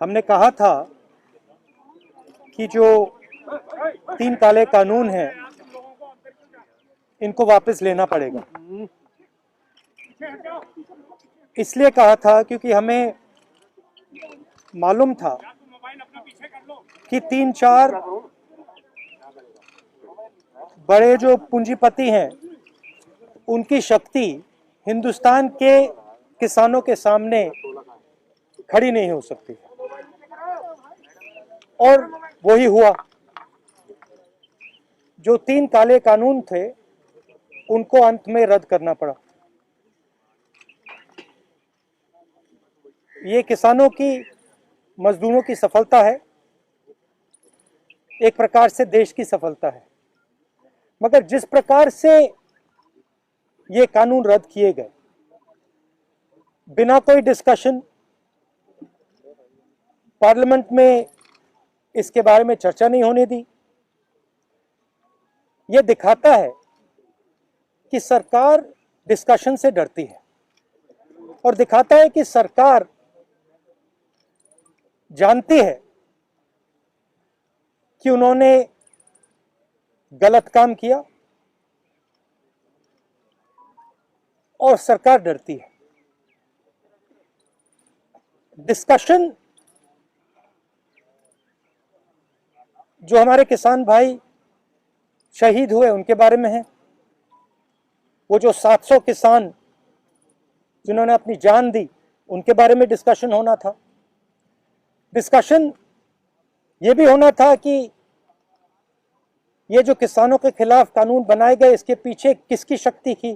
हमने कहा था कि जो 3 काले कानून हैं इनको वापस लेना पड़ेगा। इसलिए कहा था क्योंकि हमें मालूम था कि 3-4 बड़े जो पूंजीपति हैं उनकी शक्ति हिंदुस्तान के किसानों के सामने खड़ी नहीं हो सकती, और वही हुआ। जो 3 काले कानून थे उनको अंत में रद्द करना पड़ा। ये किसानों की, मजदूरों की सफलता है, एक प्रकार से देश की सफलता है। मगर जिस प्रकार से ये कानून रद्द किए गए, बिना कोई डिस्कशन, पार्लियामेंट में इसके बारे में चर्चा नहीं होने दी, ये दिखाता है कि सरकार डिस्कशन से डरती है, और दिखाता है कि सरकार जानती है कि उन्होंने गलत काम किया, और सरकार डरती है। डिस्कशन जो हमारे किसान भाई शहीद हुए उनके बारे में है, वो जो 700 किसान जिन्होंने अपनी जान दी उनके बारे में डिस्कशन होना था। डिस्कशन ये भी होना था कि ये जो किसानों के खिलाफ कानून बनाए गए, इसके पीछे किसकी शक्ति थी,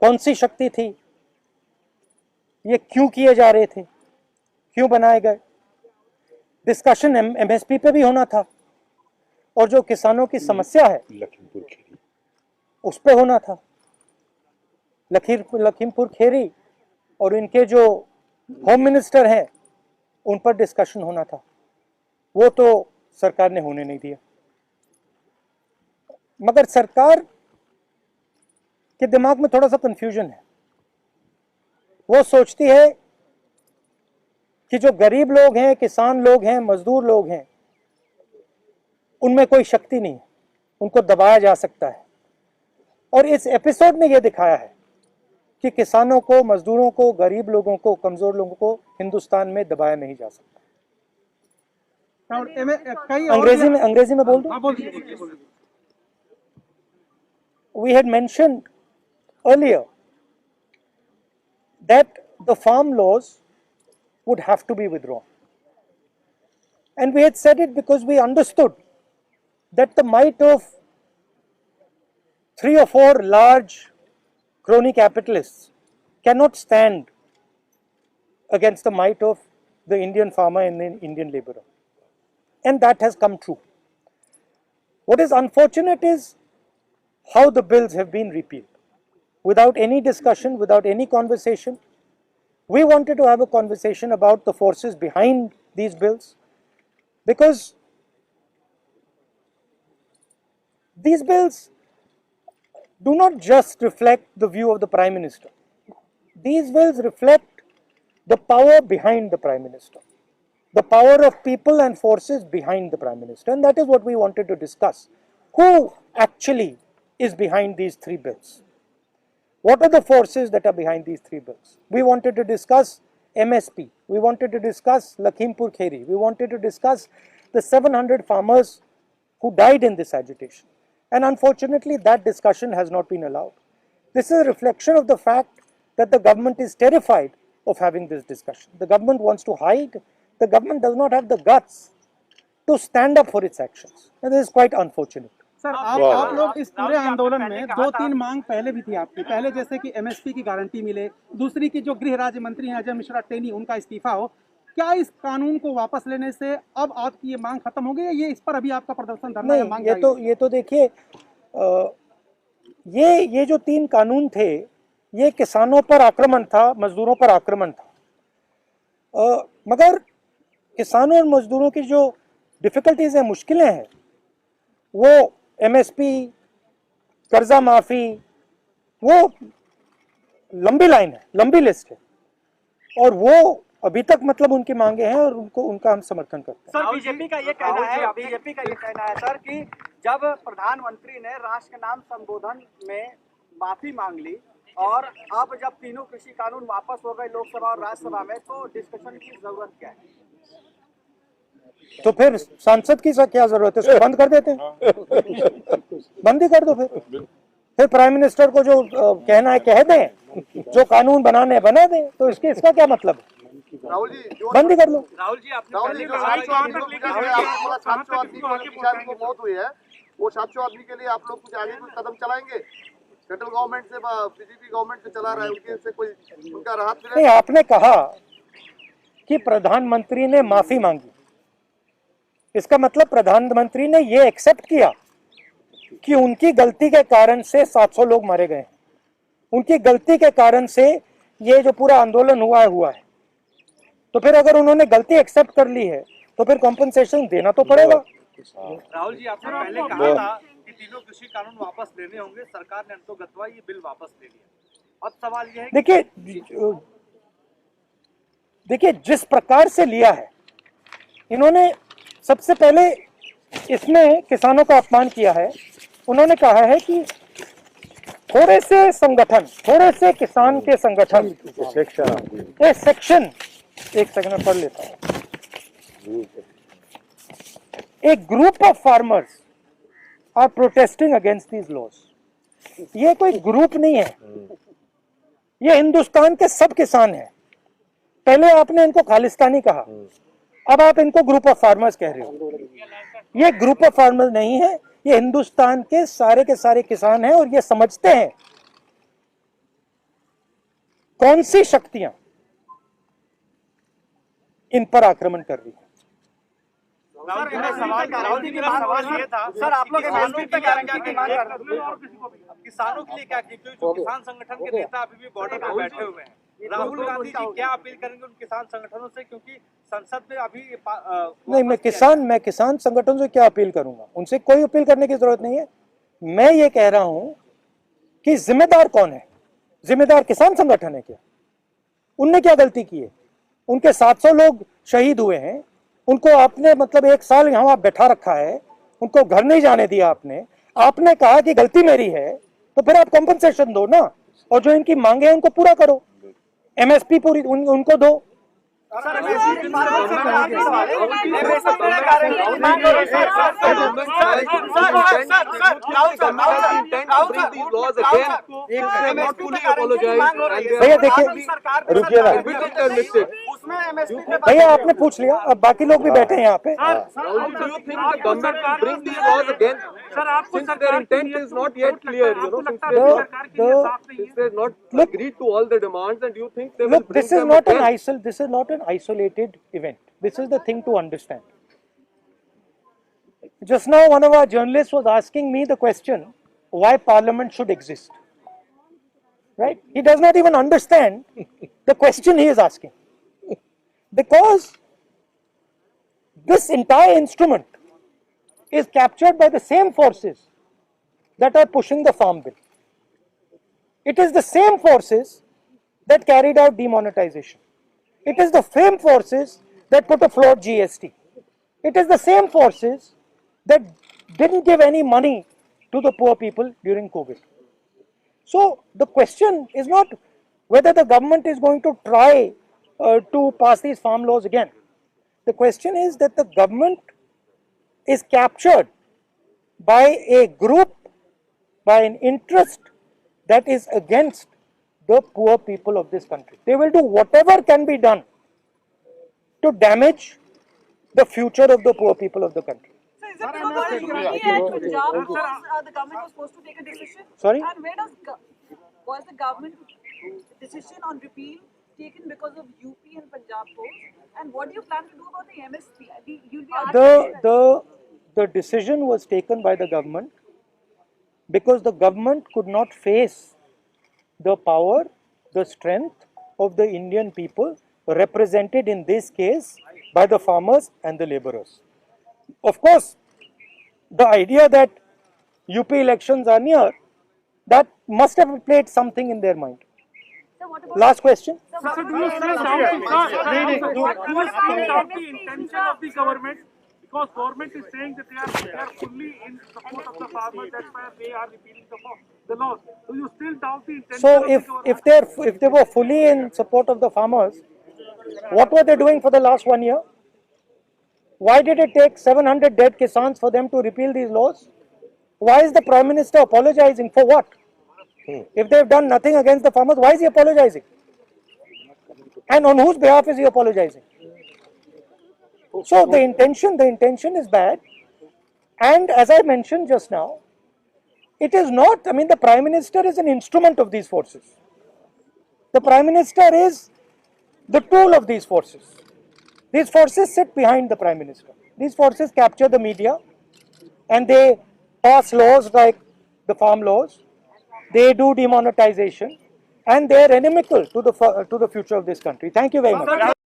कौन सी शक्ति थी, ये क्यों किए जा रहे थे, क्यों बनाए गए। डिस्कशन एमएसपी पे भी होना था, और जो किसानों की समस्या है लखीमपुर खेरी, उस पे होना था। लखीमपुर खेरी और इनके जो होम मिनिस्टर हैं उन पर डिस्कशन होना था, वो तो सरकार ने होने नहीं दिया। मगर सरकार के दिमाग में थोड़ा सा कंफ्यूजन है। वो सोचती है कि जो गरीब लोग हैं, किसान लोग हैं, मजदूर लोग हैं, उनमें कोई शक्ति नहीं है, उनको दबाया जा सकता है। और इस एपिसोड ने यह दिखाया है कि किसानों को, मजदूरों को, गरीब लोगों को, कमजोर लोगों को हिंदुस्तान में दबाया नहीं जा सकता। अंग्रेजी में बोल दो। We had mentioned earlier that the farm laws would have to be withdrawn, and we had said it because we understood that the might of 3 or 4 large crony capitalists cannot stand against the might of the Indian farmer and the Indian laborer, and that has come true. What is unfortunate is how the bills have been repealed without any discussion, without any conversation. We wanted to have a conversation about the forces behind these bills, because these bills do not just reflect the view of the Prime Minister. These bills reflect the power behind the Prime Minister, the power of people and forces behind the Prime Minister, and that is what we wanted to discuss. Who actually is behind these 3 bills? What are the forces that are behind these 3 bills? We wanted to discuss MSP. We wanted to discuss Lakhimpur Kheri. We wanted to discuss the 700 farmers who died in this agitation. And unfortunately, that discussion has not been allowed. This is a reflection of the fact that the government is terrified of having this discussion. The government wants to hide. The government does not have the guts to stand up for its actions. And this is quite unfortunate. Sir, आप लोग इस पूरे आंदोलन में 2-3 मांग पहले भी थी आपकी। पहले जैसे कि एमएसपी की गारंटी मिले, दूसरी की जो गृह राज्य मंत्री हैं अजय मिश्रा टेनी, उनका इस्तीफा हो। क्या इस कानून को वापस लेने से अब आपकी ये मांग खत्म हो गई, या ये इस पर अभी आपका प्रदर्शन धरना या मांग? ये तो देखिए, ये जो 3 कानून थे, ये किसानों पर आक्रमण था, मजदूरों पर आक्रमण था। मगर किसानों और मजदूरों की जो डिफिकल्टीज हैं, मुश्किलें हैं, वो एमएसपी, कर्जा माफी, वो लंबी लाइन है, लंबी लिस्ट है, और वो अभी तक मतलब उनकी मांगे हैं और उनको उनका हम समर्थन करते हैं। सर बीजेपी का ये कहना है सर कि जब प्रधानमंत्री ने राष्ट्र के नाम संबोधन में माफी मांग ली और अब जब तीनों कृषि कानून वापस हो गए लोकसभा और राज्यसभा में, तो डिस्कशन की जरूरत क्या है? तो फिर सांसद की क्या जरूरत है, उसको बंद कर देते हैं, बंद ही कर दो। फिर प्राइम मिनिस्टर को जो कहना है कह दें, जो कानून बनाने बना दें, तो इसका क्या मतलब है? राहुल जी, बंद ही कर लो। राहुल जी, आपने 700 आदमी को मौत हुई है, वो 700 आदमी के लिए आप लोग कुछ आगे कुछ कदम चलाएंगे? सेंट्रल गवर्नमेंट से, बीजेपी गवर्नमेंट से चला रहा है, उनके से कोई उनका राहत मिले? नहीं, आपने कहा कि प्रधानमंत्री ने माफी मांगी, इसका मतलब प्रधानमंत्री ने ये एक्सेप्ट किया कि उनकी गलती के कारण से 700 लोग मारे गए, उनकी गलती के कारण से ये जो पूरा आंदोलन हुआ है। तो फिर अगर उन्होंने गलती एक्सेप्ट कर ली है तो फिर कॉम्पनसेशन देना तो पड़ेगा। राहुल जी, आपने पहले कहा था कि तीनों कृषि कानून वापस लेने होंगे, सरकार ने अंतोगत्वा ये बिल वापस ले लिया। अब सवाल ये है, देखिए जिस प्रकार से लिया है इन्होंने, सबसे पहले इसमें किसानों का अपमान किया है। उन्होंने कहा है कि थोड़े से किसान के संगठन, सेक्शन, एक सेकंड में पढ़ लेता हूं। एक group of farmers are protesting against these laws. ये कोई ग्रुप नहीं है, ये हिंदुस्तान के सब किसान हैं। पहले आपने इनको खालिस्तानी कहा, अब आप इनको ग्रुप ऑफ फार्मर्स कह रहे हो। ये ग्रुप ऑफ फार्मर्स नहीं है, ये हिंदुस्तान के सारे किसान हैं और ये समझते हैं कौन सी शक्तियां इन पर आक्रमण कर रही है। सर आप लोग एमएसपी पे क्या मांग कर रहे हैं? किसानों के लिए क्या की? क्योंकि जो किसान संगठन के नेता अभी भी बॉर्डर पर बैठे हुए हैं, राहुल गांधी जी क्या अपील करेंगे उन किसान संगठनों से? क्योंकि संसद में अभी नहीं, मैं किसान संगठन से क्या अपील करूंगा? उनसे कोई अपील करने की जरूरत नहीं है। मैं ये कह रहा हूं कि जिम्मेदार कौन है? जिम्मेदार किसान संगठन है क्या? उनने क्या गलती की है? उनके 700 लोग शहीद हुए हैं, उनको आपने मतलब 1 साल यहाँ बैठा रखा है, उनको घर नहीं जाने दिया आपने कहा कि गलती मेरी है, तो फिर आप कॉम्पनसेशन दो ना, और जो इनकी मांगे हैं उनको पूरा करो, एमएसपी पूरी उनको दो। भैया देखिए, रुकिए ना भैया, आपने पूछ लिया, अब बाकी लोग भी बैठे हैं यहाँ पे। Sir, आपको their intent is not yet clear, you know, since they have not agreed to all the demands, and you think they will Look, bring this is them not again? this is not an isolated event. This is the thing to understand. Just now, one of our journalists was asking me the question, why Parliament should exist. Right? He does not even understand the question he is asking. Because this entire instrument is captured by the same forces that are pushing the farm bill. It is the same forces that carried out demonetization. It is the same forces that put a floor GST. It is the same forces that didn't give any money to the poor people during COVID. So the question is not whether the government is going to try to pass these farm laws again. The question is that the government is captured by a group, by an interest that is against the poor people of this country. They will do whatever can be done to damage the future of the poor people of the country. So is it because UP and Punjab the government was supposed to take a decision? Sorry? And where was the government decision on repeal taken because of UP and Punjab polls? And what do you plan to do about the MSP? You'll be asked The decision was taken by the government because the government could not face the power, the strength of the Indian people represented in this case by the farmers and the laborers. Of course, the idea that UP elections are near, that must have played something in their mind. Sir, what about Last question. Sir, Do you still doubt the intention of the government? Because government is saying that they are fully in support of the farmers. That's why they are repealing the laws. Do you still doubt the intention So of if the government? if they were fully in support of the farmers, what were they doing for the last 1 year? Why did it take 700 dead Kisans for them to repeal these laws? Why is the Prime Minister apologizing for what? If they've done nothing against the farmers, why is he apologizing? And on whose behalf is he apologizing? So the intention is bad. And as I mentioned just now, it is not, I mean, the Prime Minister is an instrument of these forces. The Prime Minister is the tool of these forces. These forces sit behind the Prime Minister. These forces capture the media and they pass laws like the farm laws. They do demonetization and they are inimical to the future of this country. Thank you very much.